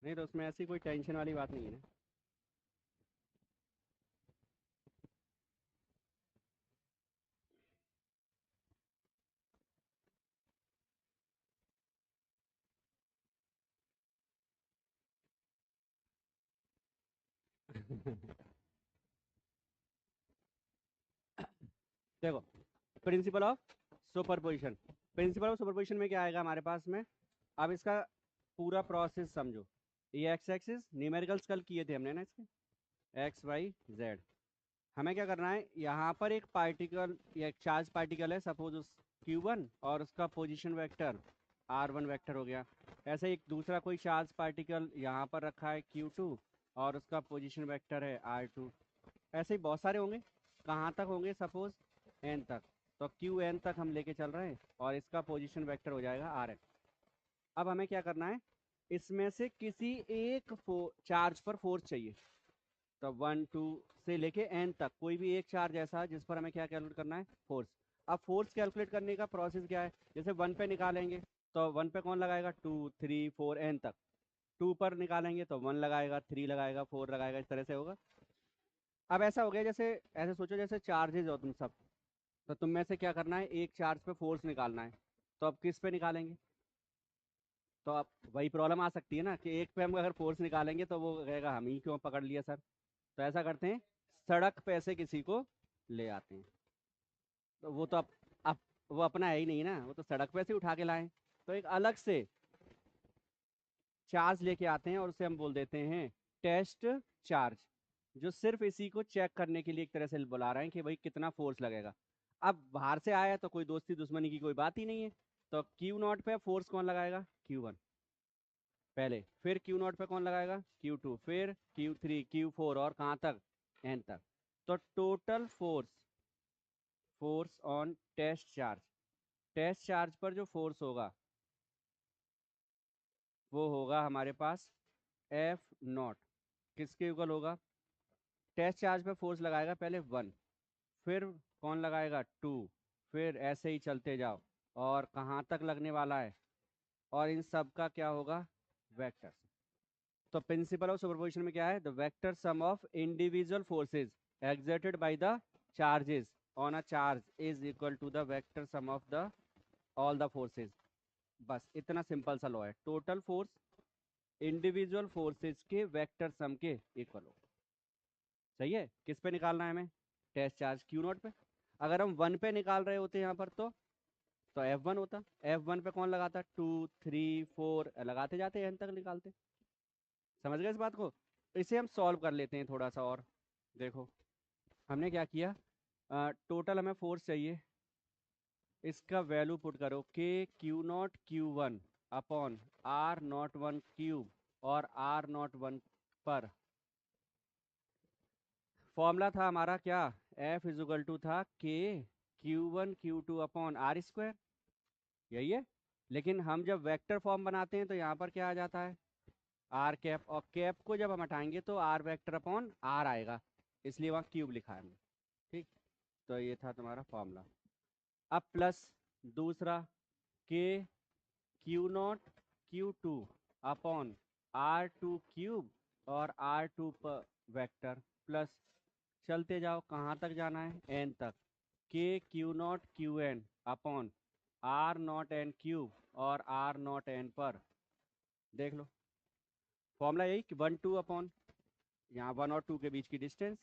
नहीं तो उसमें ऐसी कोई टेंशन वाली बात नहीं है ना। देखो, principle of superposition. Principle of superposition में क्या आएगा हमारे पास में? अब इसका पूरा प्रोसेस समझो। ये एक्स एक्सिस न्यूमेरिकल्स कल किए थे हमने ना इसके, एक्स वाई जेड। हमें क्या करना है, यहाँ पर एक पार्टिकल या एक चार्ज पार्टिकल है सपोज उस Q1, और उसका पोजीशन वेक्टर R1 वेक्टर हो गया। ऐसे एक दूसरा कोई चार्ज पार्टिकल यहाँ पर रखा है Q2, और उसका पोजीशन वेक्टर है R2। ऐसे ही बहुत सारे होंगे। कहाँ तक होंगे? सपोज n तक। तो Qn तक हम लेके चल रहे हैं, और इसका पोजीशन वेक्टर हो जाएगा Rn। अब हमें क्या करना है, इसमें से किसी एक चार्ज पर फोर्स चाहिए। तो 1 2 से लेके एन तक कोई भी एक चार्ज ऐसा जिस पर हमें क्या कैलकुलेट करना है? फोर्स। अब फोर्स कैलकुलेट करने का प्रोसेस क्या है? जैसे 1 पे निकालेंगे तो 1 पे कौन लगाएगा? 2 3 4 एन तक। 2 पर निकालेंगे तो 1 लगाएगा, 3 लगाएगा, 4 लगाएगा, इस तरह से होगा। अब ऐसा हो गया, जैसे ऐसे सोचो जैसे चार्जेज हो तुम सब। तो तुम में से क्या करना है, एक चार्ज पे फोर्स निकालना है। तो अब किस पे निकालेंगे? तो अब वही प्रॉब्लम आ सकती है ना कि एक पे हम अगर फोर्स निकालेंगे तो वो कहेगा हम ही क्यों पकड़ लिया सर। तो ऐसा करते हैं, सड़क पे से किसी को ले आते हैं। तो वो तो अब वो अपना है ही नहीं ना, वो तो सड़क पे से उठा के लाए। तो एक अलग से चार्ज लेके आते हैं, और उसे हम बोल देते हैं टेस्ट चार्ज, जो सिर्फ इसी को चेक करने के लिए एक तरह से बुला रहे हैं कि भाई कितना फोर्स लगेगा। अब बाहर से आया तो कोई दोस्ती दुश्मनी की कोई बात ही नहीं है। तो Q0 पे फोर्स कौन लगाएगा? Q1 पहले, फिर Q0 पे कौन लगाएगा? Q2, फिर Q3, Q4, और कहाँ तक? n तक। तो total force, force on test charge, test charge पर जो फोर्स होगा वो होगा हमारे पास F0। किसके इक्वल होगा? टेस्ट चार्ज पे फोर्स लगाएगा पहले 1, फिर कौन लगाएगा? 2, फिर ऐसे ही चलते जाओ, और कहाँ तक लगने वाला है? और इन सब का क्या होगा? वेक्टर। तो प्रिंसिपल ऑफ सुपरपोजिशन में क्या है? The vector sum of individual forces exerted by the charges on a charge is equal to the vector sum of the all the forces। बस इतना सिंपल सा लॉ है, टोटल फोर्स इंडिविजुअल फोर्सेस के vector sum के equal हो। सही है। किस पे निकालना है हमें? टेस्ट चार्ज Q0 पे। अगर हम 1 पे निकाल रहे होते यहाँ पर तो F1 होता। F1 पे कौन लगाता? 2 3 4 लगाते जाते एन तक निकालते। समझ गए इस बात को? इसे हम सॉल्व कर लेते हैं थोड़ा सा और। देखो, हमने क्या किया, टोटल हमें फोर्स चाहिए। इसका वैल्यू पुट करो के Q0 Q1 upon R0 1 cube और R0 1 पर। फॉर्मूला था हमारा क्या? F इजुगल टू था के Q1 Q2 upon R square. यही है। लेकिन हम जब वेक्टर फॉर्म बनाते हैं तो यहाँ पर क्या आ जाता है? आर कैप, और कैप को जब हम हटाएंगे तो आर वेक्टर अपॉन आर आएगा, इसलिए वहाँ क्यूब लिखा है हमने। ठीक। तो ये था तुम्हारा फॉर्मूला। अब प्लस दूसरा, के Q0 Q2 upon R2 cube और R2 पर वेक्टर, प्लस चलते जाओ कहाँ तक जाना है? n तक। के Q0 Qn upon R0 n cube और R0 n पर। देख लो, फॉर्मूला यही कि 1 2 अपॉन यहाँ 1 और 2 के बीच की डिस्टेंस।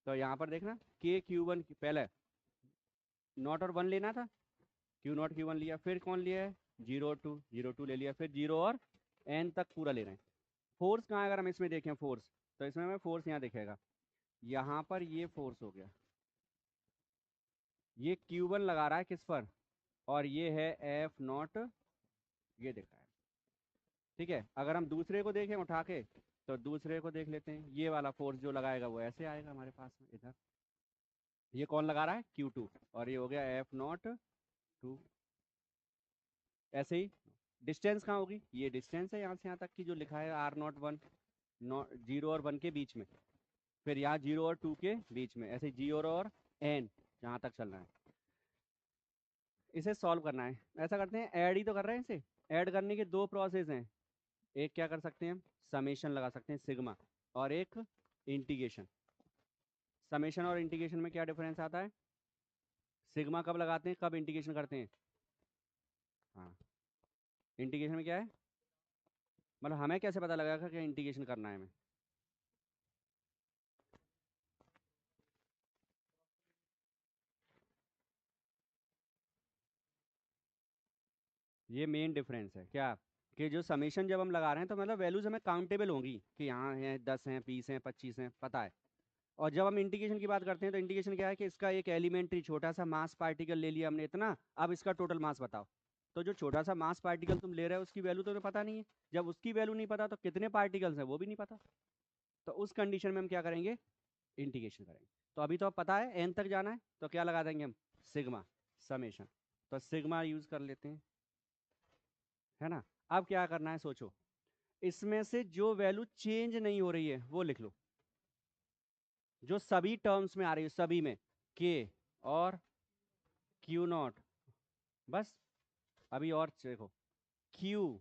तो यहाँ पर देखना, के Q1 पहले नॉट और 1 लेना था, Q0 Q1 लिया, फिर कौन लिया है? 0 2 ले लिया, फिर 0 और n तक पूरा ले रहे हैं। फोर्स कहाँ है? अगर हम इसमें देखें फोर्स, तो इसमें हमें फोर्स यहाँ दिखेगा। यहाँ पर ये फोर्स हो गया, ये Q1 लगा रहा है किस पर? और ये है F0, ये दिख रहा है। ठीक है। अगर हम दूसरे को देखें उठा के, तो दूसरे को देख लेते हैं। ये वाला फोर्स जो लगाएगा वो ऐसे आएगा हमारे पास में इधर। ये कौन लगा रहा है? Q2, और ये हो गया F0 2। ऐसे ही डिस्टेंस कहाँ होगी? ये डिस्टेंस है यहाँ से यहाँ तक की जो लिखा है R0 1, 0 और 1 के बीच में। फिर यहाँ 0 और 2 के बीच में, ऐसे 0 और n जहाँ तक चलना है। इसे सॉल्व करना है। ऐसा करते हैं, ऐड ही तो कर रहे हैं इसे। ऐड करने के दो प्रोसेस हैं। एक क्या कर सकते हैं हम, समेशन लगा सकते हैं सिग्मा, और एक इंटीग्रेशन। समेशन और इंटीग्रेशन में क्या डिफरेंस आता है, सिग्मा कब लगाते हैं, कब इंटीग्रेशन करते हैं। हाँ, इंटीग्रेशन में क्या है, मतलब हमें कैसे पता लगेगा कि इंटीग्रेशन करना है हमें। ये मेन डिफरेंस है क्या, कि जो समेशन जब हम लगा रहे हैं तो मतलब वैल्यूज हमें काउंटेबल होंगी कि यहाँ है 10 हैं 20 हैं 25 हैं, पता है। और जब हम इंटीग्रेशन की बात करते हैं तो इंटीग्रेशन क्या है कि इसका एक एलिमेंट्री छोटा सा मास पार्टिकल ले लिया हमने इतना, अब इसका टोटल मास बताओ। तो जो छोटा सा मास पार्टिकल तुम ले रहे हो उसकी वैल्यू तो तुम्हें पता नहीं है, जब उसकी वैल्यू नहीं पता तो कितने पार्टिकल्स हैं वो भी नहीं पता। तो उस कंडीशन में हम क्या करेंगे, इंटीग्रेशन करेंगे। तो अभी तो अब पता है एन तक जाना है, तो क्या लगा देंगे हम, सिग्मा समेशन। तो सिग्मा यूज कर लेते हैं, है ना। अब क्या करना है सोचो, इसमें से जो वैल्यू चेंज नहीं हो रही है वो लिख लो, जो सभी टर्म्स में आ रही है, सभी में के और क्यू नॉट, बस। अभी और देखो, क्यू,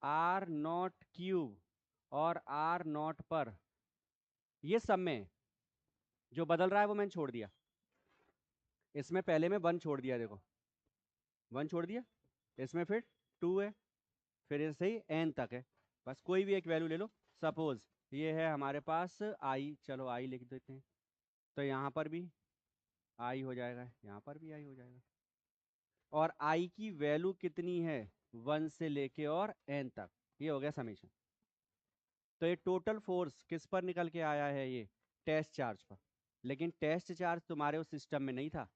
आर नॉट क्यूब और आर नॉट पर, ये सब में जो बदल रहा है वो मैंने छोड़ दिया। इसमें पहले में 1 छोड़ दिया, देखो 1 छोड़ दिया, इसमें फिर 2 है, फिर ऐसे ही एन तक है। बस कोई भी एक वैल्यू ले लो, सपोज ये है हमारे पास आई, चलो आई लिख देते हैं। तो यहाँ पर भी आई हो जाएगा, यहाँ पर भी आई हो जाएगा। और आई की वैल्यू कितनी है, 1 से लेके और एन तक, ये हो गया समीशन। तो ये टोटल फोर्स किस पर निकल के आया है, ये टेस्ट चार्ज पर। लेकिन टेस्ट चार्ज तुम्हारे उस सिस्टम में नहीं था,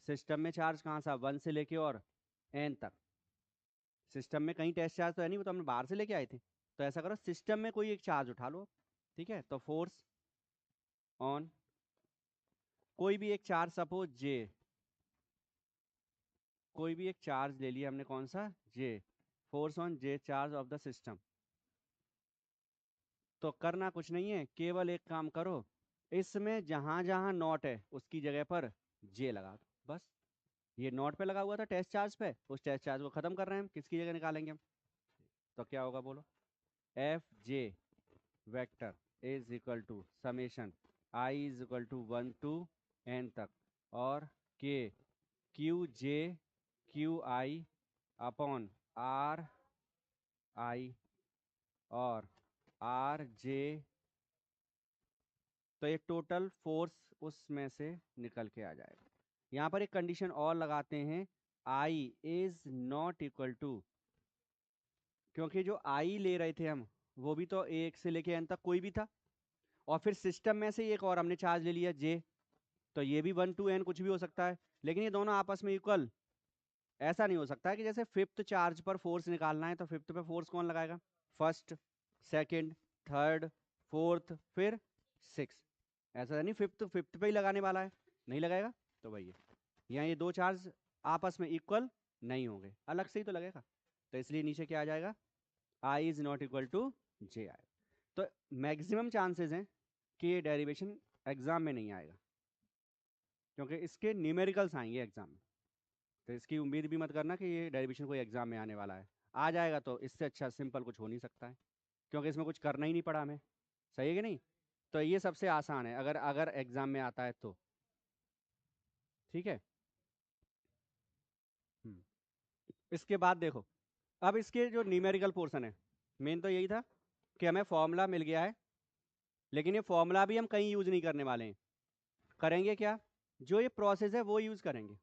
सिस्टम में चार्ज कहाँ था, 1 से लेके और एन तक। सिस्टम में कहीं टेस्ट चार्ज तो है नहीं, वो तो हमने बाहर से लेके आए थे। तो ऐसा करो, सिस्टम में कोई एक चार्ज उठा लो, ठीक है। तो फोर्स ऑन कोई भी एक चार्ज, सपोज जे, कोई भी एक चार्ज ले लिया हमने, कौन सा, J. Force on J charge of the system. तो करना कुछ नहीं है, केवल एक काम करो, इसमें जहां जहां नॉट है उसकी जगह पर जे लगा दो, बस। ये नॉट पे लगा हुआ था टेस्ट चार्ज पे, उस टेस्ट चार्ज को खत्म कर रहे हैं हम, किसकी जगह निकालेंगे हम। तो क्या होगा बोलो, F J vector is equal to summation I is equal to 1 to N तक, और K Q J Q I upon R I और आर जे। तो ये टोटल फोर्स उसमें से निकल के आ जाएगा। यहाँ पर एक कंडीशन और लगाते हैं, I is not equal to, क्योंकि जो आई ले रहे थे हम वो भी तो 1 से लेके एन तक कोई भी था, और फिर सिस्टम में से एक और हमने चार्ज ले लिया जे। तो ये भी 1 टू एन कुछ भी हो सकता है, लेकिन ये दोनों आपस में इक्वल ऐसा नहीं हो सकता है कि जैसे फिफ्थ चार्ज पर फोर्स निकालना है तो फिफ्थ पे फोर्स कौन लगाएगा, फर्स्ट, सेकंड, थर्ड, फोर्थ, फिर सिक्स। ऐसा नहीं फिफ्थ फिफ्थ पे ही लगाने वाला है, नहीं लगाएगा। तो वही है, यहाँ ये दो चार्ज आपस में इक्वल नहीं होंगे, अलग से ही तो लगेगा। तो इसलिए नीचे क्या आ जाएगा, I is not equal to जे आई। तो मैक्सिमम चांसेस हैं कि ये डेरिवेशन एग्जाम में नहीं आएगा, क्योंकि इसके न्यूमेरिकल्स आएंगे एग्जाम में। तो इसकी उम्मीद भी मत करना कि ये डेरिवेशन कोई एग्जाम में आने वाला है। आ जाएगा तो इससे अच्छा सिंपल कुछ हो नहीं सकता है, क्योंकि इसमें कुछ करना ही नहीं पड़ा हमें, सही है कि नहीं। तो ये सबसे आसान है अगर अगर एग्जाम में आता है तो, ठीक है। हम्म। इसके बाद देखो, अब इसके जो न्यूमेरिकल पोर्शन है, मेन तो यही था कि हमें फॉर्मूला मिल गया है, लेकिन ये फॉर्मूला भी हम कहीं यूज नहीं करने वाले हैं। करेंगे क्या, जो ये प्रोसेस है वो यूज करेंगे।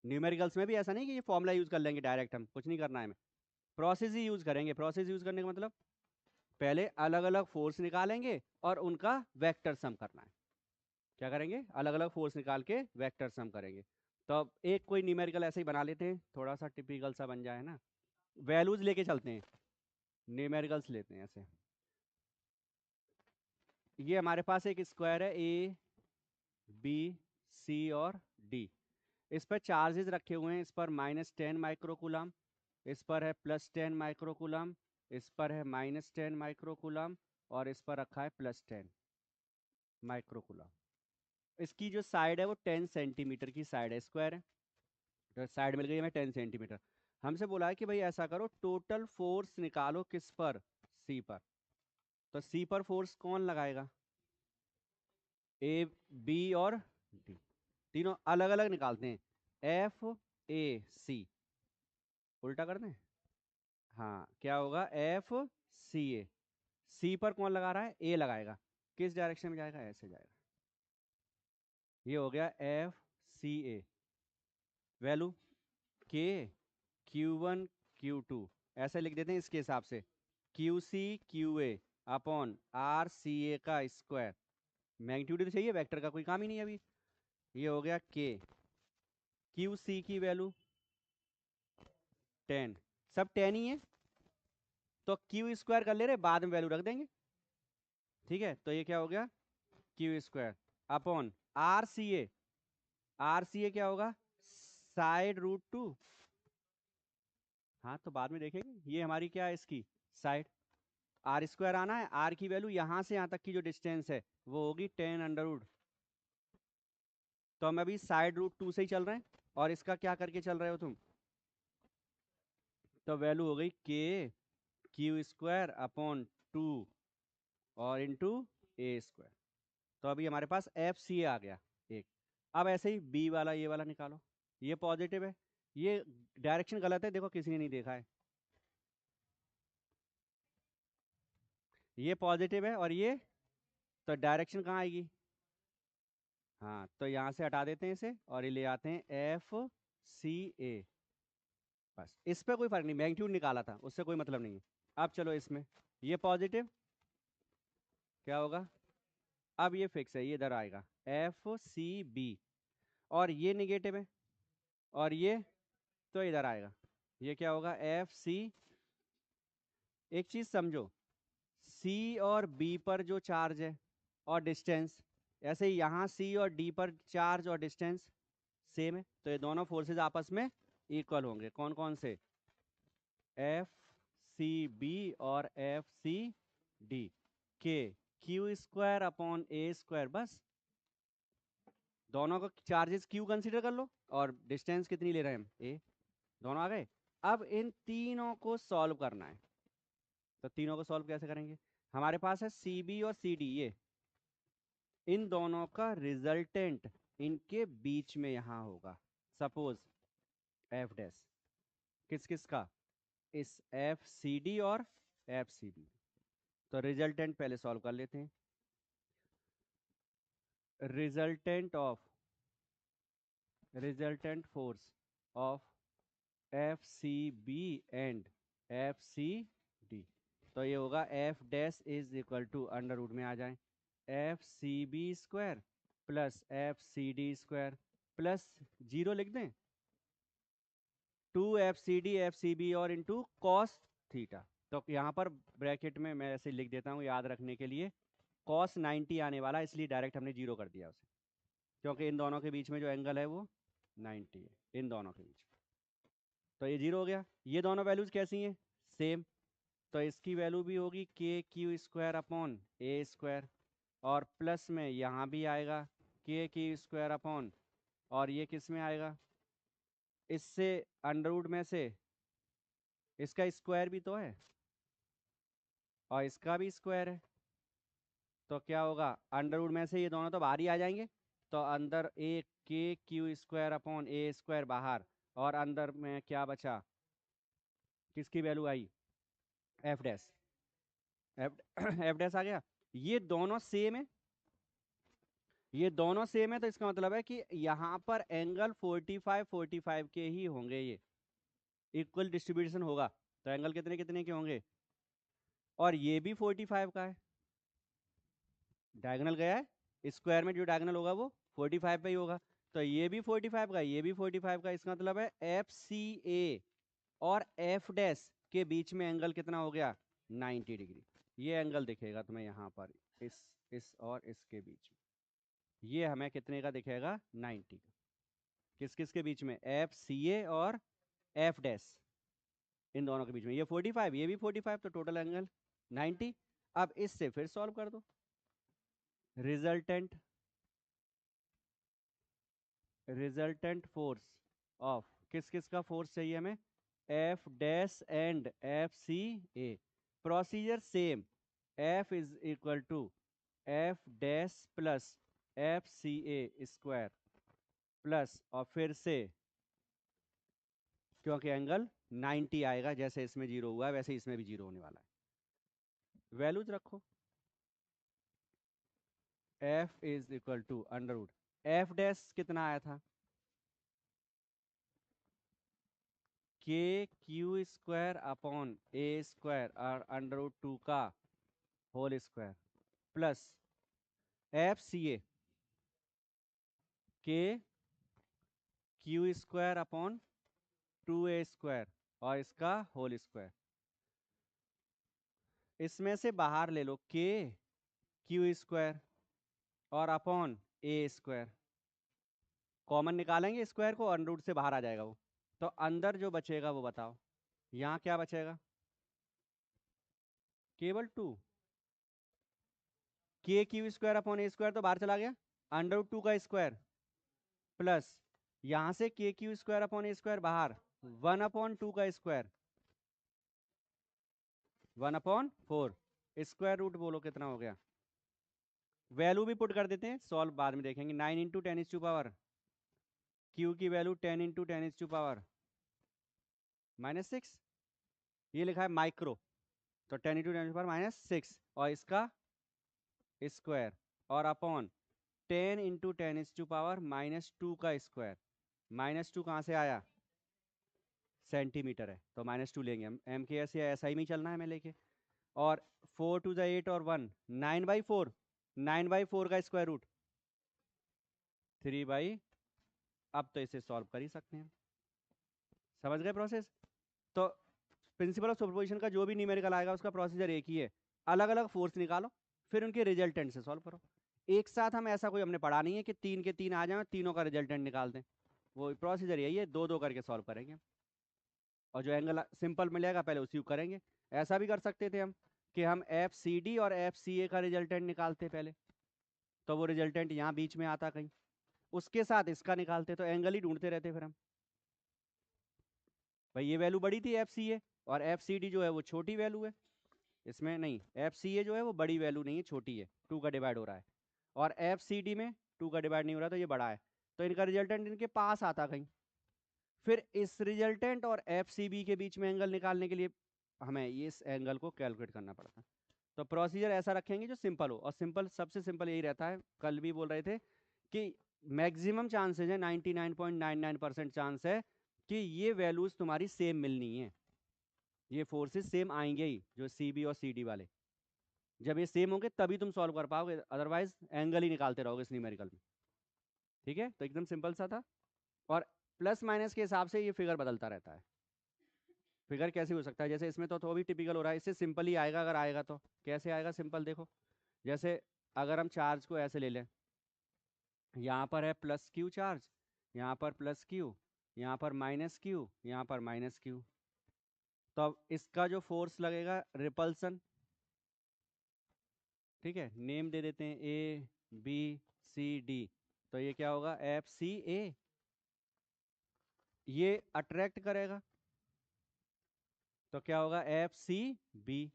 न्यूमेरिकल्स में भी ऐसा नहीं कि ये फॉर्मूला यूज कर लेंगे डायरेक्ट, हम कुछ नहीं करना है हमें, प्रोसेस ही यूज करेंगे। प्रोसेस यूज करने का मतलब पहले अलग अलग फोर्स निकालेंगे और उनका वेक्टर सम करना है। क्या करेंगे, अलग अलग फोर्स निकाल के वेक्टर सम करेंगे। तो अब एक कोई न्यूमेरिकल ऐसे ही बना लेते हैं, थोड़ा सा टिपिकल सा बन जाए ना, वैल्यूज लेके चलते हैं, न्यूमेरिकल्स लेते हैं ऐसे। ये हमारे पास एक स्क्वायर है, ए बी सी और डी। इस पर चार्जेस रखे हुए हैं, इस पर -10 माइक्रोकूलम, इस पर है +10 माइक्रोकूलम, इस पर है -10 माइक्रोकूलम, और इस पर रखा है +10 माइक्रोकूलम। इसकी जो साइड है वो 10 सेंटीमीटर की साइड है, स्क्वायर है, तो साइड मिल गई हमें 10 सेंटीमीटर। हमसे बोला है कि भाई ऐसा करो, टोटल फोर्स निकालो किस पर, सी पर। तो सी पर फोर्स कौन लगाएगा, ए बी और डी, तीनों अलग अलग निकालते हैं। एफ ए सी, उल्टा कर दें। हाँ, क्या होगा, एफ सी ए। सी पर कौन लगा रहा है, ए लगाएगा। किस डायरेक्शन में जाएगा, ऐसे जाएगा। ये हो गया एफ सी ए। वैल्यू के Q1 Q2 ऐसे लिख देते हैं इसके हिसाब से, QC QA अपॉन RCA का स्क्वायर। मैग्नीट्यूड तो चाहिए, वेक्टर का कोई काम ही नहीं है अभी। ये हो गया K। QC की वैल्यू 10, सब 10 ही है, तो क्यू स्क्वायर कर ले रहे, बाद में वैल्यू रख देंगे। ठीक है, तो ये क्या हो गया, Q square upon RCA। RCA क्या होगा, साइड रूट 2। हाँ, तो बाद में देखेंगे, ये हमारी क्या है, इसकी साइड। आर स्क्वायर आना है, आर की वैल्यू यहां से यहां तक की जो डिस्टेंस है वो होगी 10 अंडर रूट। तो हम अभी साइड रूट 2 से ही चल रहे हैं, और इसका क्या करके चल रहे हो तुम, तो वैल्यू हो गई के क्यू स्क्वायर अपॉन 2 और इंटू ए स्क्वायर। तो अभी हमारे पास एफ सी आ गया एक। अब ऐसे ही बी वाला, ये वाला निकालो। ये पॉजिटिव है, ये डायरेक्शन गलत है, देखो किसी ने नहीं देखा है। ये पॉजिटिव है और ये, तो डायरेक्शन कहाँ आएगी, हाँ, तो यहाँ से हटा देते हैं इसे और ये ले आते हैं एफ सी ए। बस इस पे कोई फर्क नहीं, मैग्नीट्यूड निकाला था, उससे कोई मतलब नहीं है। अब चलो इसमें, ये पॉजिटिव क्या होगा, अब ये फिक्स है, ये इधर आएगा एफ सी बी। और ये निगेटिव है, और ये तो इधर आएगा, ये क्या होगा, एफ सी। एक चीज समझो, सी और बी पर जो चार्ज है और डिस्टेंस, ऐसे ही यहाँ सी और डी पर चार्ज और डिस्टेंस सेम है, तो ये दोनों फोर्सेज आपस में इक्वल होंगे। कौन कौन से, एफ सी बी और एफ सी डी के Q square upon A square. बस दोनों का चार्जेस क्यू कंसीडर कर लो, और डिस्टेंस कितनी ले रहे हैं हम, ए। दोनों आ गए। अब इन तीनों को सॉल्व करना है, तो तीनों को सॉल्व कैसे करेंगे, हमारे पास है सी बी और सी डी, ये इन दोनों का रिजल्टेंट इनके बीच में यहां होगा। सपोज एफ डैश किस किस का, इस एफ सी डी और एफ सी बी। तो रिजल्टेंट पहले सॉल्व कर लेते हैं। Resultant force of F C B and F C D, तो ये होगा F dash is equal to under root में आ जाए F C B square plus F C D square plus zero लिख दें, 2 एफ सी डी और into cos theta. तो यहाँ पर ब्रैकेट में मैं ऐसे लिख देता हूँ याद रखने के लिए, कॉस 90 आने वाला है, इसलिए डायरेक्ट हमने जीरो कर दिया उसे, क्योंकि इन दोनों के बीच में जो एंगल है वो 90 है, इन दोनों के बीच में। तो ये जीरो हो गया। ये दोनों वैल्यूज कैसी हैं, सेम, तो इसकी वैल्यू भी होगी के Q square upon A square, और प्लस में यहाँ भी आएगा के क्यू स्क्वायर अपॉन, और ये किस में आएगा, इससे अंडर रूट में से इसका स्क्वायर भी तो है और इसका भी स्क्वायर है, तो क्या होगा, अंडर रूट में से ये दोनों तो बाहर ही आ जाएंगे, तो अंदर एक K Q square upon A square बाहर, और अंदर में क्या बचा, किसकी वैल्यू आई, F dash, F F dash आ गया। ये दोनों सेम है, ये दोनों सेम है, तो इसका मतलब है कि यहाँ पर एंगल 45 के ही होंगे, ये इक्वल डिस्ट्रीब्यूशन होगा। तो एंगल कितने कितने के होंगे, और ये भी 45 का है, डायगोनल गया है, स्क्वायर में जो डायगोनल होगा वो 45 पे ही होगा। तो ये भी 45 का, ये भी 45 का, इसका मतलब है एफ सी ए और एफ डैश के बीच में एंगल कितना हो गया, 90 डिग्री। ये एंगल दिखेगा तुम्हें यहाँ पर, इस और इसके बीच में, ये हमें कितने का दिखेगा, 90 का। किस किस के बीच में, एफ सी ए और एफ डैश, इन दोनों के बीच में, ये 45 ये भी 45, तो टोटल एंगल 90। अब इससे फिर सॉल्व कर दो, रिजल्टेंट रिजल्टेंट फोर्स ऑफ, किस किस का फोर्स चाहिए हमें, F dash and F C A, procedure same, F is equal to F dash plus F C A square plus, और फिर से क्योंकि एंगल 90 आएगा, जैसे इसमें 0 हुआ है वैसे इसमें भी 0 होने वाला है। वैल्यूज रखो, F is equal to under root F dash कितना आया था, K Q square upon A square और अंडर रूट 2 का whole square plus F C A K Q square upon 2a square और इसका होल स्क्वायर। इसमें से बाहर ले लो के क्यू स्क्वायर और अपॉन ए स्क्वायर, कॉमन निकालेंगे स्क्वायर को, अंडर रूट से बाहर आ जाएगा वो, तो अंदर जो बचेगा वो बताओ, यहाँ क्या बचेगा, केवल 2, के Q square upon A square तो बाहर चला गया, अंडर रूट 2 का स्क्वायर प्लस यहाँ से के Q square upon A square बाहर, 1/2 का स्क्वायर, 1/4, स्क्वायर रूट बोलो कितना हो गया, वैल्यू भी पुट कर देते हैं, सॉल्व बाद में देखेंगे। 9 इंटू 10⁻⁴, क्यू की वैल्यू 10 इंटू 10⁻⁴ -6, ये लिखा है माइक्रो, तो 10 इंटू 10⁻⁻6 और इसका स्क्वायर और अपॉन 10 इंटू 10⁻⁻2 का स्क्वायर, -2 कहाँ से आया, सेंटीमीटर है तो -2 लेंगे हम, एम के एस या एस आई में ही चलना है हमें लेके, और 4 टू द 8 और 1 9/4, 9/4 का स्क्वायर रूट 3/, अब तो इसे सॉल्व कर ही सकते हैं, समझ गए प्रोसेस। तो प्रिंसिपल ऑफ सुपरपोजिशन का जो भी न्यूमेरिकल आएगा उसका प्रोसीजर एक ही है, अलग अलग फोर्स निकालो फिर उनके रिजल्टेंट से सॉल्व करो, एक साथ हम ऐसा कोई हमने पढ़ा नहीं है कि 3 के 3 आ जाए तीनों का रिजल्टेंट निकाल दें, वो प्रोसीजर यही है, 2-2 करके सॉल्व करेंगे हम, और जो एंगल सिंपल मिलेगा पहले उसी को करेंगे। ऐसा भी कर सकते थे हम कि हम एफ सी डी और एफ सी ए का रिजल्टेंट निकालते पहले, तो वो रिजल्टेंट यहाँ बीच में आता कहीं, उसके साथ इसका निकालते, तो एंगल ही ढूंढते रहते फिर हम, भाई ये वैल्यू बड़ी थी एफ सी ए और एफ सी डी जो है वो छोटी वैल्यू है, इसमें नहीं, एफ सी ए जो है वो बड़ी वैल्यू नहीं है, छोटी है, 2 का डिवाइड हो रहा है, और एफ सी डी में 2 का डिवाइड नहीं हो रहा तो ये बड़ा है, तो इनका रिजल्टेंट इनके पास आता कहीं, फिर इस रिजल्टेंट और एफ सी बी के बीच में एंगल निकालने के लिए हमें इस एंगल को कैलकुलेट करना पड़ता है। तो प्रोसीजर ऐसा रखेंगे जो सिंपल हो, और सिंपल सबसे सिंपल यही रहता है, कल भी बोल रहे थे कि मैक्सिमम चांसेस है, 99.99% चांस है कि ये वैल्यूज तुम्हारी सेम मिलनी है, ये फोर्सेस सेम आएंगे ही, जो सी बी और सी डी वाले, जब ये सेम होंगे तभी तुम सॉल्व कर पाओगे, अदरवाइज एंगल ही निकालते रहोगे इस न्यूमेरिकल में। ठीक है, तो एकदम सिंपल सा था, और प्लस माइनस के हिसाब से ये फिगर बदलता रहता है, फिगर कैसे हो सकता है, जैसे इसमें तो भी टिपिकल हो रहा है, इससे सिंपल ही आएगा, अगर आएगा तो कैसे आएगा सिंपल, देखो जैसे अगर हम चार्ज को ऐसे ले लें, यहाँ पर है प्लस क्यू चार्ज, यहाँ पर प्लस क्यू, यहाँ पर माइनस क्यू, यहाँ पर माइनस क्यू, तो अब इसका जो फोर्स लगेगा रिपल्सन, ठीक है, नेम दे देते हैं ए बी सी डी, तो ये क्या होगा एफ सी ए, ये अट्रैक्ट करेगा तो क्या होगा एफ सी बी,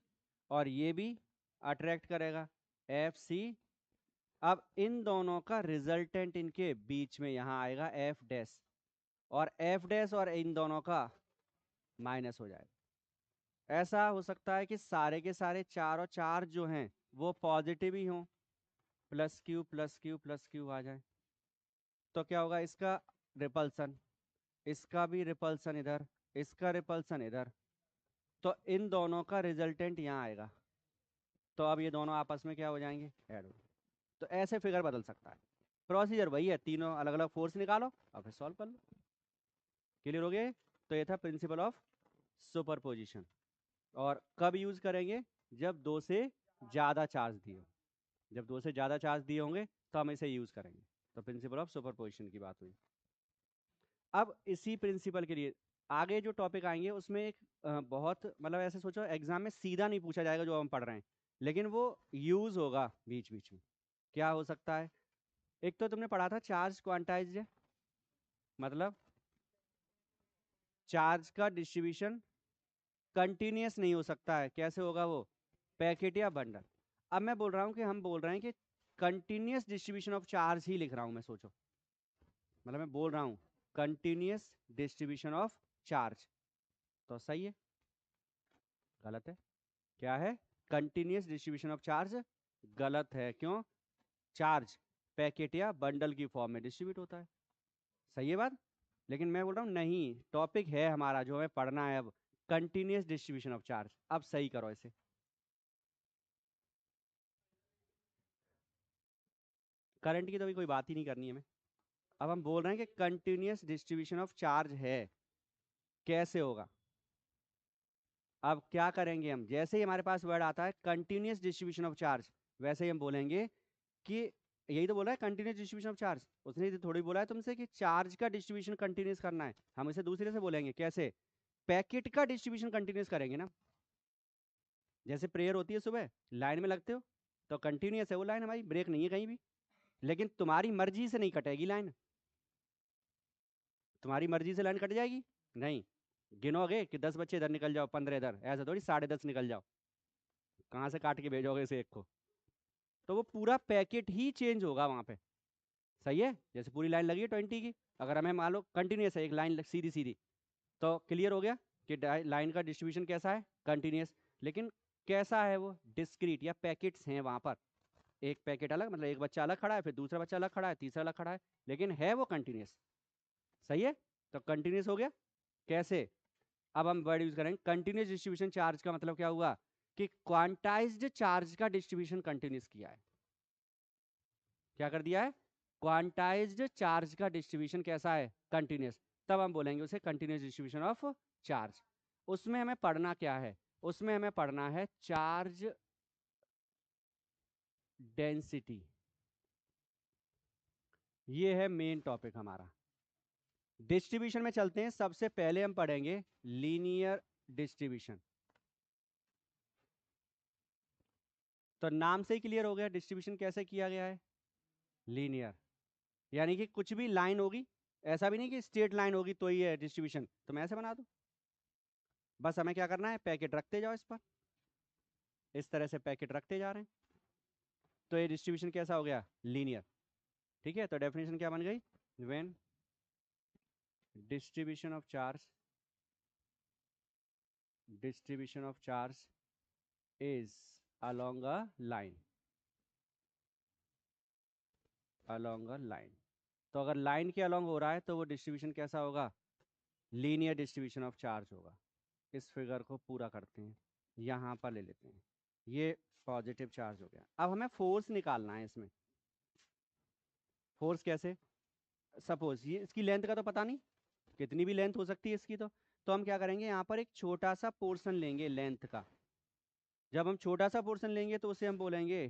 और ये भी अट्रैक्ट करेगा एफ सी, अब इन दोनों का रिजल्टेंट इनके बीच में यहां आएगा एफ डैश, और एफ डैश और इन दोनों का माइनस हो जाएगा। ऐसा हो सकता है कि सारे के सारे चारों चार्ज जो हैं वो पॉजिटिव ही हों, plus Q plus Q plus Q आ जाए, तो क्या होगा इसका रिपल्सन, इसका भी रिपल्सन इधर, इसका रिपल्सन इधर, तो इन दोनों का रिजल्टेंट यहाँ आएगा, तो अब ये दोनों आपस में क्या हो जाएंगे, ऐड हो, तो ऐसे फिगर बदल सकता है। प्रोसीजर वही है, तीनों अलग अलग फोर्स निकालो और फिर सॉल्व कर लो, क्लियर हो गए। तो ये था प्रिंसिपल ऑफ सुपरपोजिशन, और कब यूज करेंगे, जब 2 से ज्यादा चार्ज दिए हो, जब 2 से ज्यादा चार्ज दिए होंगे तो हम इसे यूज करेंगे, तो प्रिंसिपल ऑफ सुपरपोजिशन की बात हुई। अब इसी प्रिंसिपल के लिए आगे जो टॉपिक आएंगे उसमें एक बहुत मतलब ऐसे सोचो एग्जाम में सीधा नहीं पूछा जाएगा जो हम पढ़ रहे हैं, लेकिन वो यूज होगा बीच बीच में, क्या हो सकता है, एक तो तुमने पढ़ा था चार्ज क्वांटाइज्ड, मतलब चार्ज का डिस्ट्रीब्यूशन कंटिन्यूअस नहीं हो सकता है। कैसे होगा वो? पैकेट या बंडल। अब मैं बोल रहा हूँ कि हम बोल रहे हैं कि कंटिन्यूअस डिस्ट्रीब्यूशन ऑफ चार्ज ही लिख रहा हूँ मैं, सोचो। मतलब मैं बोल रहा हूँ कंटिन्यूअस डिस्ट्रीब्यूशन ऑफ चार्ज, तो सही है? गलत है। क्या है? कंटिन्यूअस डिस्ट्रीब्यूशन ऑफ चार्ज गलत है। क्यों? चार्ज पैकेट या बंडल की फॉर्म में डिस्ट्रीब्यूट होता है। सही है बात? लेकिन मैं बोल रहा हूँ नहीं, टॉपिक है हमारा जो हमें पढ़ना है अब, कंटिन्यूअस डिस्ट्रीब्यूशन ऑफ चार्ज। अब सही करो इसे। करंट की तो अभी कोई बात ही नहीं करनी है हमें। अब हम बोल रहे हैं कि कंटिन्यूअस डिस्ट्रीब्यूशन ऑफ चार्ज है, कैसे होगा? अब क्या करेंगे हम, जैसे ही हमारे पास वर्ड आता है कंटिन्यूअस डिस्ट्रीब्यूशन ऑफ चार्ज, वैसे ही हम बोलेंगे कि यही तो बोला है कंटिन्यूअस डिस्ट्रीब्यूशन ऑफ चार्ज। उसने तो थोड़ी बोला है तुमसे कि चार्ज का डिस्ट्रीब्यूशन कंटिन्यूअस करना है। हम इसे दूसरे से बोलेंगे, कैसे? पैकेट का डिस्ट्रीब्यूशन कंटिन्यूअस करेंगे ना। जैसे प्रेयर होती है सुबह, लाइन में लगते हो तो कंटिन्यूअस है वो लाइन हमारी, ब्रेक नहीं है कहीं भी। लेकिन तुम्हारी मर्जी से नहीं कटेगी लाइन। तुम्हारी मर्जी से लाइन कट जाएगी? नहीं। गिनोगे कि 10 बच्चे इधर निकल जाओ, 15 इधर, ऐसा थोड़ी 10:30 निकल जाओ। कहाँ से काट के भेजोगे इसे एक को? तो वो पूरा पैकेट ही चेंज होगा वहां पे। सही है? जैसे पूरी लाइन लगी है 20 की, अगर हमें मान लो कंटिन्यूस है एक लाइन सीधी सीधी, तो क्लियर हो गया कि लाइन का डिस्ट्रीब्यूशन कैसा है? कंटिन्यूस। लेकिन कैसा है वो? डिस्क्रीट या पैकेट्स हैं वहां पर। एक पैकेट अलग, मतलब एक बच्चा अलग खड़ा है, फिर दूसरा बच्चा अलग खड़ा है, तीसरा अलग खड़ा है, लेकिन है वो कंटिन्यूस। सही है? तो कंटिन्यूस हो गया। कैसे? अब हम वर्ड यूज करेंगे कंटिन्यूस डिस्ट्रीब्यूशन चार्ज का मतलब क्या हुआ? कि क्वांटाइज्ड चार्ज का डिस्ट्रीब्यूशन कंटिन्यूस किया है। क्या कर दिया है? क्वांटाइज्ड चार्ज का डिस्ट्रीब्यूशन कैसा है? कंटिन्यूस। तब हम बोलेंगे उसे कंटिन्यूस डिस्ट्रीब्यूशन ऑफ चार्ज। उसमें हमें पढ़ना क्या है? उसमें हमें पढ़ना है चार्ज डेंसिटी। ये है मेन टॉपिक हमारा। डिस्ट्रीब्यूशन में चलते हैं। सबसे पहले हम पढ़ेंगे लीनियर डिस्ट्रीब्यूशन। तो नाम से ही क्लियर हो गया डिस्ट्रीब्यूशन कैसे किया गया है? लीनियर। यानी कि कुछ भी लाइन होगी, ऐसा भी नहीं कि स्ट्रेट लाइन होगी तो ही है डिस्ट्रीब्यूशन, तो मैं ऐसे बना दूं। बस हमें क्या करना है? पैकेट रखते जाओ इस पर, इस तरह से पैकेट रखते जा रहे हैं, तो ये डिस्ट्रीब्यूशन कैसा हो गया? लीनियर। ठीक है, तो डेफिनेशन क्या बन गई? When distribution of charge, distribution of charge is along a line, along a line। तो अगर लाइन के अलॉन्ग हो रहा है तो वो डिस्ट्रीब्यूशन कैसा होगा? लीनियर डिस्ट्रीब्यूशन ऑफ चार्ज होगा। इस फिगर को पूरा करते हैं, यहाँ पर ले लेते हैं। ये पॉजिटिव चार्ज हो गया। अब हमें फोर्स निकालना है इसमें। फोर्स कैसे? सपोज ये इसकी लेंथ का तो पता नहीं, कितनी भी लेंथ हो सकती है इसकी, तो हम क्या करेंगे, यहाँ पर एक छोटा सा पोर्शन लेंगे लेंथ का। जब हम छोटा सा पोर्शन लेंगे तो उसे हम बोलेंगे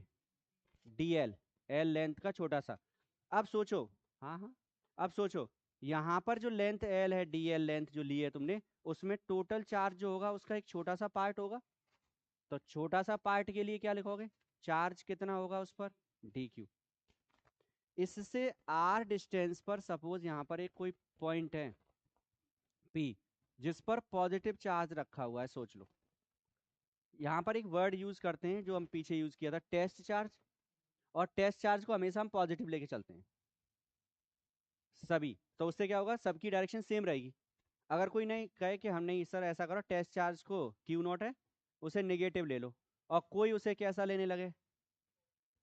डीएल, एल लेंथ का छोटा सा। अब सोचो, हाँ हाँ, अब सोचो यहाँ पर जो लेंथ एल है, डीएल लेंथ जो ली है तुमने, उसमें टोटल चार्ज जो होगा उसका एक छोटा सा पार्ट होगा। तो छोटा सा पार्ट के लिए क्या लिखोगे? चार्ज कितना होगा उस पर? D Q. इससे आर डिस्टेंस पर सपोज यहाँ पर एक कोई पॉइंट है पी, जिस पर पॉजिटिव चार्ज रखा हुआ है। सोच लो, यहाँ पर एक वर्ड यूज करते हैं जो हम पीछे यूज किया था, टेस्ट चार्ज। और टेस्ट चार्ज को हमेशा हम पॉजिटिव लेके चलते हैं सभी। तो उससे क्या होगा? सबकी डायरेक्शन सेम रहेगी। अगर कोई नहीं कहे कि हम नहीं सर ऐसा करो, टेस्ट चार्ज को क्यू नॉट है उसे नेगेटिव ले लो, और कोई उसे कैसा लेने लगे,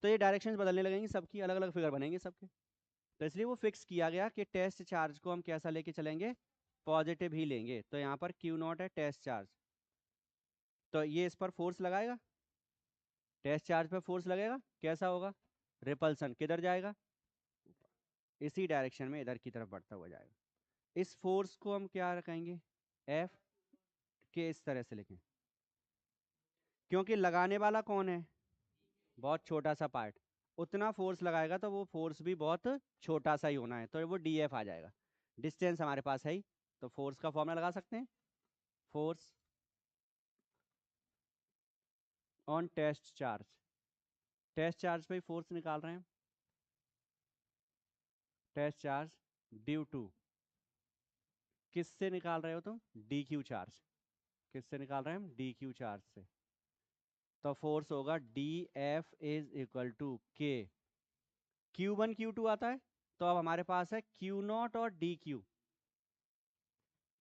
तो ये डायरेक्शंस बदलने लगेंगी, सबकी अलग अलग फिगर बनेंगे सबके। तो इसलिए वो फिक्स किया गया कि टेस्ट चार्ज को हम कैसा लेके चलेंगे? पॉजिटिव ही लेंगे। तो यहाँ पर क्यू नॉट है टेस्ट चार्ज, तो ये इस पर फोर्स लगाएगा, टेस्ट चार्ज पे फोर्स लगेगा, कैसा होगा? रिपल्सन। किधर जाएगा? इसी डायरेक्शन में इधर की तरफ बढ़ता हुआ जाएगा। इस फोर्स को हम क्या रखेंगे? एफ के इस तरह से लिखें, क्योंकि लगाने वाला कौन है? बहुत छोटा सा पार्ट। उतना फोर्स लगाएगा तो वो फोर्स भी बहुत छोटा सा ही होना है, तो वो डी एफ आ जाएगा। डिस्टेंस हमारे पास है ही, तो फोर्स का फॉर्मूला लगा सकते हैं, force on test charge. Test charge पे फोर्स निकाल रहे हैं, टेस्ट चार्ज ड्यू टू किससे निकाल रहे हो तुम? D Q charge. किससे निकाल रहे हैं हम? डी क्यू चार्ज से। तो फोर्स होगा D F is equal to K. Q1 Q2 आता है, तो अब हमारे पास है Q0 और DQ।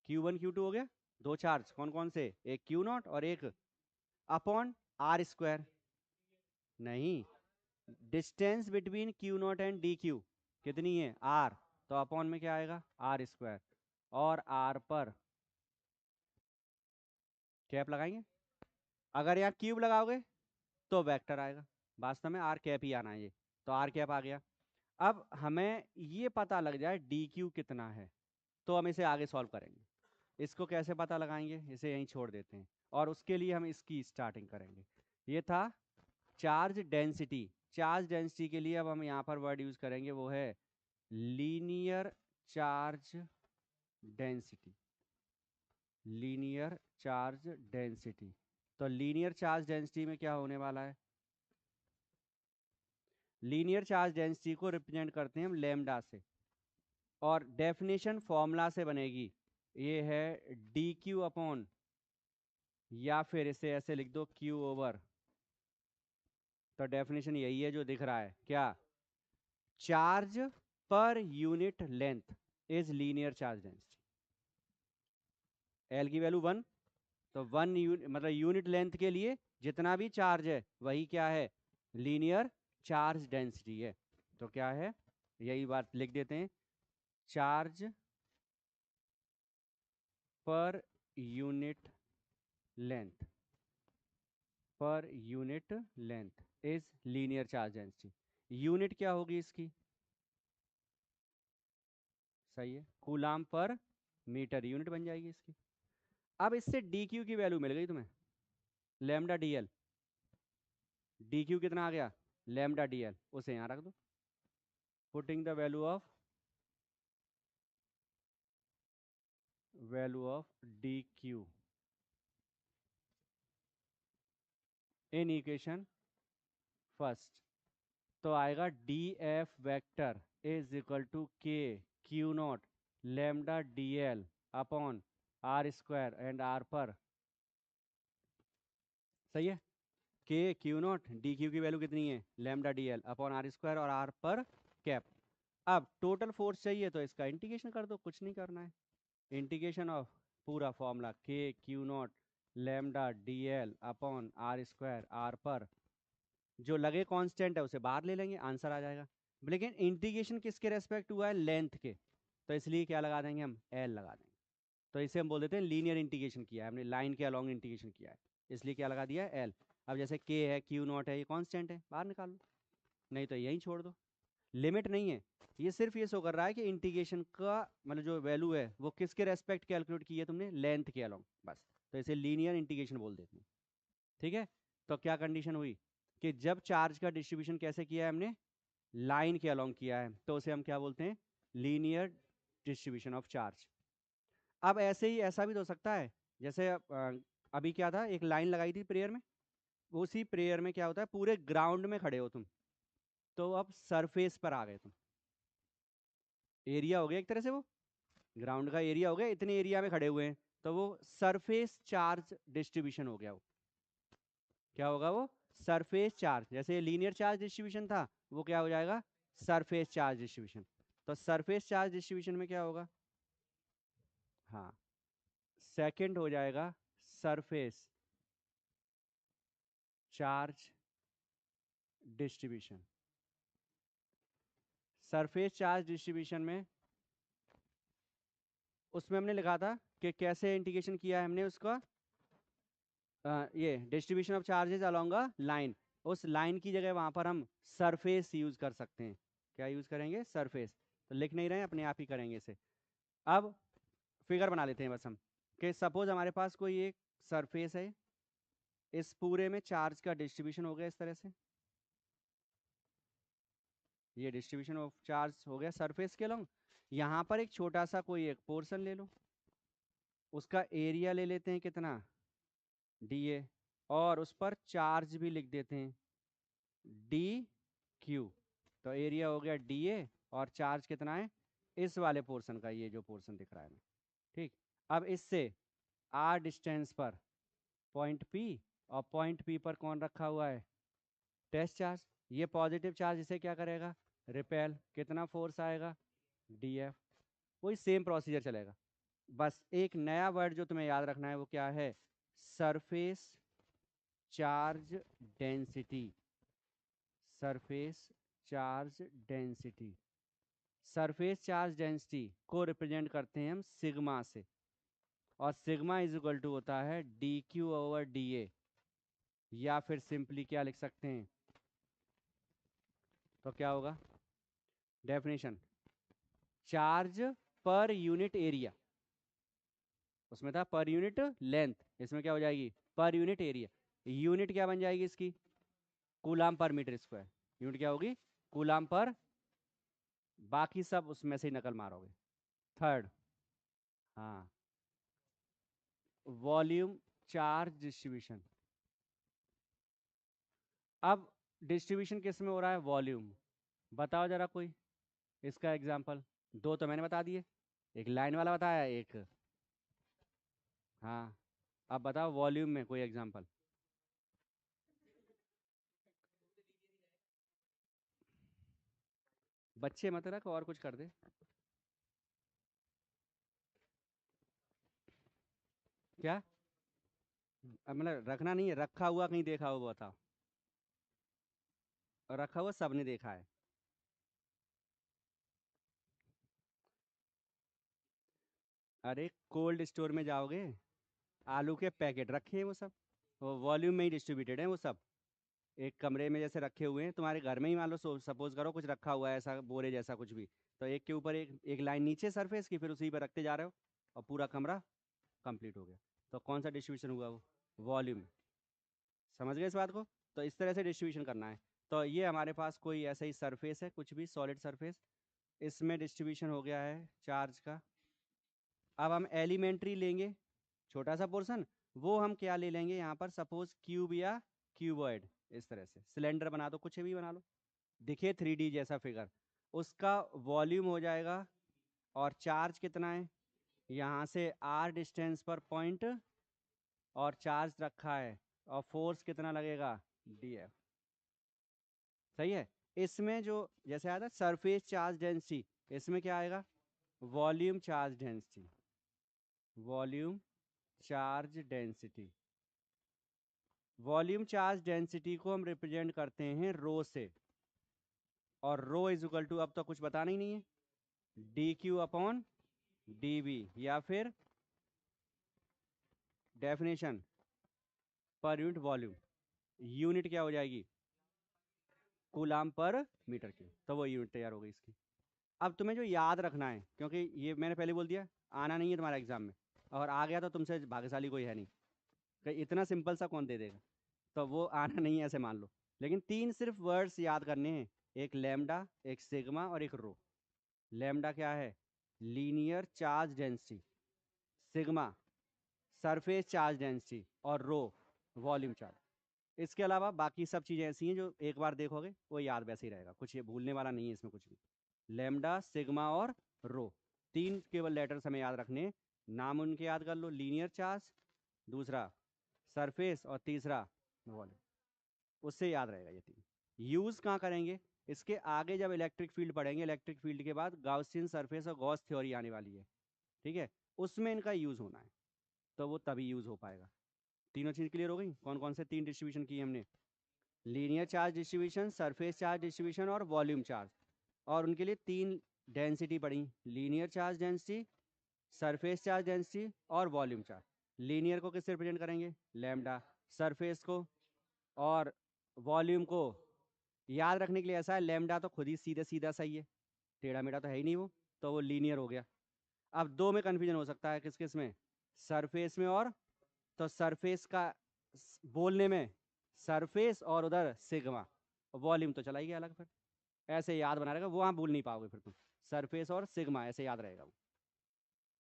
Q1 Q2 हो गया, दो चार्ज कौन कौन से? एक Q0 और एक अपॉन आर स्क्वायर। नहीं, distance between Q0 and DQ कितनी है? R। तो अपॉन में क्या आएगा? R square. और R पर कैप लगाएंगे। अगर यहाँ क्यूब लगाओगे तो वेक्टर आएगा। वास्तव में आर कैप ही आना है ये, तो आर कैप आ गया। अब हमें ये पता लग जाए डी क्यू कितना है, तो हम इसे आगे सॉल्व करेंगे। इसको कैसे पता लगाएंगे? इसे यहीं छोड़ देते हैं और उसके लिए हम इसकी स्टार्टिंग करेंगे। ये था चार्ज डेंसिटी। चार्ज डेंसिटी के लिए अब हम यहाँ पर वर्ड यूज करेंगे, वो है linear charge density. Linear charge density. तो लीनियर चार्ज डेंसिटी में क्या होने वाला है? लीनियर चार्ज डेंसिटी को रिप्रेजेंट करते हैं हम लैम्डा से, और डेफिनेशन फॉर्मूला से बनेगी। ये है डी क्यू अपॉन, या फिर इसे ऐसे लिख दो क्यू ओवर। तो डेफिनेशन यही है जो दिख रहा है, क्या? Charge per unit length is linear charge density. L की वैल्यू 1, तो 1 मतलब यूनिट लेंथ के लिए जितना भी चार्ज है वही क्या है? लीनियर चार्ज डेंसिटी है। तो क्या है? यही बात लिख देते हैं, charge per unit length, per unit length is linear charge density. Unit क्या होगी इसकी? सही है, कूलाम पर मीटर यूनिट बन जाएगी इसकी। अब इससे डी क्यू की वैल्यू मिल गई तुम्हें, lambda D L. D Q कितना आ गया? Lambda D L. उसे यहाँ रख दो, putting the value of D Q in equation first. तो आएगा D F vector is equal to K Q not lambda D L upon R square and R पर। सही है, K Q not D Q की value कितनी है? Lambda D L upon R square और are पर कैप। अब total force चाहिए तो इसका इंटीग्रेशन कर दो, कुछ नहीं करना है। इंटीग्रेशन ऑफ पूरा formula K Q not lambda D L upon R square R पर, जो लगे कांस्टेंट है उसे बाहर ले लेंगे, आंसर आ जाएगा। लेकिन इंटीग्रेशन किसके रेस्पेक्ट हुआ है? लेंथ के, तो इसलिए क्या लगा देंगे हम? एल लगा देंगे। तो इसे हम बोल देते हैं लीनियर इंटीग्रेशन किया है हमने, लाइन के अलॉन्ग इंटीग्रेशन किया है, इसलिए क्या लगा दिया है? एल। अब जैसे के है क्यू नॉट है, ये कांस्टेंट है, बाहर निकाल लो, नहीं तो यहीं छोड़ दो। लिमिट नहीं है, ये सिर्फ ये शो कर रहा है कि इंटीग्रेशन का मतलब जो वैल्यू है वो किसके रेस्पेक्ट कैलकुलेट की है तुमने? लेंथ के अलॉन्ग, बस। तो इसे लीनियर इंटीग्रेशन बोल देते हैं। ठीक है, तो क्या कंडीशन हुई कि जब चार्ज का डिस्ट्रीब्यूशन कैसे किया है हमने? लाइन के अलॉन्ग किया है, तो उसे हम क्या बोलते हैं? Linear distribution of charge. अब ऐसे ही ऐसा भी तो हो सकता है, जैसे अभी क्या था, एक लाइन लगाई थी प्रेयर में, उसी प्रेयर में क्या होता है, पूरे ग्राउंड में खड़े हो तुम, तो अब सरफेस पर आ गए तुम, एरिया हो गया एक तरह से, वो ग्राउंड का एरिया हो गया, इतने एरिया में खड़े हुए हैं, तो वो सरफेस चार्ज डिस्ट्रीब्यूशन हो गया। वो क्या होगा? वो सरफेस चार्ज, जैसे लीनियर चार्ज डिस्ट्रीब्यूशन था, वो क्या हो जाएगा? Surface charge distribution. तो सरफेस चार्ज डिस्ट्रीब्यूशन में क्या होगा? हाँ, सेकंड हो जाएगा surface charge distribution. Surface charge distribution में उसमें हमने लिखा था कि कैसे इंटीग्रेशन किया है हमने उसका, ये distribution of charges along a line. उस लाइन की जगह वहां पर हम सरफेस यूज कर सकते हैं। क्या यूज करेंगे? सरफेस। तो लिख नहीं रहे हैं, अपने आप ही करेंगे इसे। अब फिगर बना लेते हैं बस हम, कि सपोज हमारे पास कोई एक सरफेस है, इस पूरे में चार्ज का डिस्ट्रीब्यूशन हो गया इस तरह से, ये डिस्ट्रीब्यूशन ऑफ चार्ज हो गया सरफेस के अलोंग। यहाँ पर एक छोटा सा कोई एक पोर्शन ले लो, उसका एरिया ले लेते हैं कितना? डी ए, और उस पर चार्ज भी लिख देते हैं डी क्यू। तो एरिया हो गया डी ए, और चार्ज कितना है इस वाले पोर्शन का, ये जो पोर्शन दिख रहा है हमें, ठीक। अब इससे आर डिस्टेंस पर पॉइंट पी, और पॉइंट पी पर कौन रखा हुआ है, टेस्ट चार्ज। ये पॉजिटिव चार्ज इसे क्या करेगा, रिपेल। कितना फोर्स आएगा, डी एफ। वही सेम प्रोसीजर चलेगा। बस एक नया वर्ड जो तुम्हें याद रखना है वो क्या है, surface charge density. Surface charge density. Surface charge density को रिप्रेजेंट करते हैं हम सिग्मा से, और सिग्मा इज इक्वल टू होता है D Q over D A. या फिर सिंपली क्या लिख सकते हैं, तो क्या होगा definition, charge per unit area. उसमें था पर यूनिट लेंथ, इसमें क्या हो जाएगी, पर यूनिट एरिया। यूनिट क्या बन जाएगी इसकी, कूलाम पर मीटर स्क्वायर। यूनिट क्या होगी, कूलाम पर, बाकी सब उसमें से ही नकल मारोगे। थर्ड, हाँ, वॉल्यूम चार्ज डिस्ट्रीब्यूशन। अब डिस्ट्रीब्यूशन किस में हो रहा है, वॉल्यूम। बताओ जरा कोई इसका एग्जांपल। दो तो मैंने बता दिए, एक लाइन वाला बताया, एक, हाँ। अब बताओ वॉल्यूम में कोई एग्जांपल। बच्चे मत रख, और कुछ कर दे। क्या, अब मतलब रखना नहीं है, रखा हुआ कहीं देखा हो वो बताओ। और रखा हुआ सबने देखा है। अरे कोल्ड स्टोर में जाओगे, आलू के पैकेट रखे हैं वो सब, वो वॉल्यूम में ही डिस्ट्रीब्यूटेड हैं वो सब। एक कमरे में जैसे रखे हुए हैं, तुम्हारे घर में ही मान लो, सपोज करो कुछ रखा हुआ है ऐसा बोरे जैसा कुछ भी, तो एक के ऊपर एक एक लाइन नीचे सरफेस की, फिर उसी पर रखते जा रहे हो, और पूरा कमरा कंप्लीट हो गया। तो कौन सा डिस्ट्रीब्यूशन हुआ वो, वॉल्यूम। समझ गए इस बात को। तो इस तरह से डिस्ट्रीब्यूशन करना है। तो ये हमारे पास कोई ऐसा ही सरफेस है, कुछ भी सॉलिड सरफेस, इसमें डिस्ट्रीब्यूशन हो गया है चार्ज का। अब हम एलिमेंट्री लेंगे, छोटा सा पोर्शन, वो हम क्या ले लेंगे यहाँ पर, सपोज क्यूब या क्यूबॉइड। इस तरह से सिलेंडर बना दो, कुछ भी बना लो, दिखे 3D जैसा फिगर, उसका वॉल्यूम हो जाएगा। और चार्ज कितना है, यहाँ से आर डिस्टेंस पर पॉइंट, और चार्ज रखा है, और फोर्स कितना लगेगा, डी एफ। सही है। इसमें जो जैसे आया था सरफेस चार्ज डेंसिटी, इसमें क्या आएगा, volume charge density. Volume charge density. Volume charge density को हम रिप्रेजेंट करते हैं रो से, और रो इज इक्वल टू, अब तो कुछ बताना ही नहीं है, D Q upon D B, या फिर definition per unit volume. Unit क्या हो जाएगी, कूलाम पर मीटर क्यूब, तो वो यूनिट तैयार हो गई इसकी। अब तुम्हें जो याद रखना है, क्योंकि ये मैंने पहले बोल दिया, आना नहीं है तुम्हारा एग्जाम में, और आ गया तो तुमसे भाग्यशाली कोई है नहीं, कि इतना सिंपल सा कौन दे देगा, तो वो आना नहीं है ऐसे मान लो। लेकिन तीन सिर्फ वर्ड्स याद करने हैं, एक लैम्डा, एक सिग्मा, और एक रो। लैम्डा क्या है, linear charge density. Sigma surface charge density. और रो वॉल्यूम चार्ज। इसके अलावा बाकी सब चीज़ें ऐसी हैं जो एक बार देखोगे वो याद वैसे ही रहेगा, कुछ ये भूलने वाला नहीं है इसमें कुछ भी। लेमडा, सिग्मा और रो, तीन केवल लेटर्स हमें याद रखने हैं। नाम उनके याद कर लो, लीनियर चार्ज, दूसरा सरफेस, और तीसरा वॉल्यूम। उससे याद रहेगा ये तीन। यूज़ कहाँ करेंगे, इसके आगे जब इलेक्ट्रिक फील्ड पढ़ेंगे, इलेक्ट्रिक फील्ड के बाद गाउसियन सरफेस और गॉस थ्योरी आने वाली है, ठीक है, उसमें इनका यूज़ होना है, तो वो तभी यूज़ हो पाएगा। तीनों चीज़ क्लियर हो गई, कौन कौन से तीन डिस्ट्रीब्यूशन किए हमने, linear charge distribution, surface charge distribution और वॉल्यूम चार्ज। और उनके लिए तीन डेंसिटी पड़ी, linear charge density, surface charge density और वॉल्यूम चार्ज। लीनियर को किससे रिप्रेजेंट करेंगे, लैम्डा, सरफेस को और वॉल्यूम को याद रखने के लिए ऐसा है, लैम्डा तो खुद ही सीधे सीधा सही है, टेढ़ा मेढ़ा तो है ही नहीं वो, तो वो लीनियर हो गया। अब दो में कन्फ्यूजन हो सकता है, किस किस में, सरफेस में और, तो सरफेस का बोलने में सरफेस, और उधर सिग्मा, वॉल्यूम तो चला ही गया अलग। फिर ऐसे याद बना रहेगा, वहाँ भूल नहीं पाओगे फिर तुम, सरफेस और सिग्मा ऐसे याद रहेगा वो।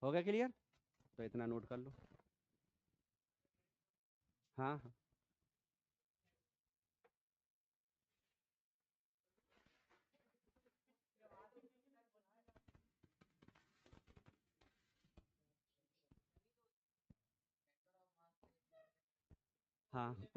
हो गया क्लियर, तो इतना नोट कर लो। हाँ हाँ। हाँ कुछ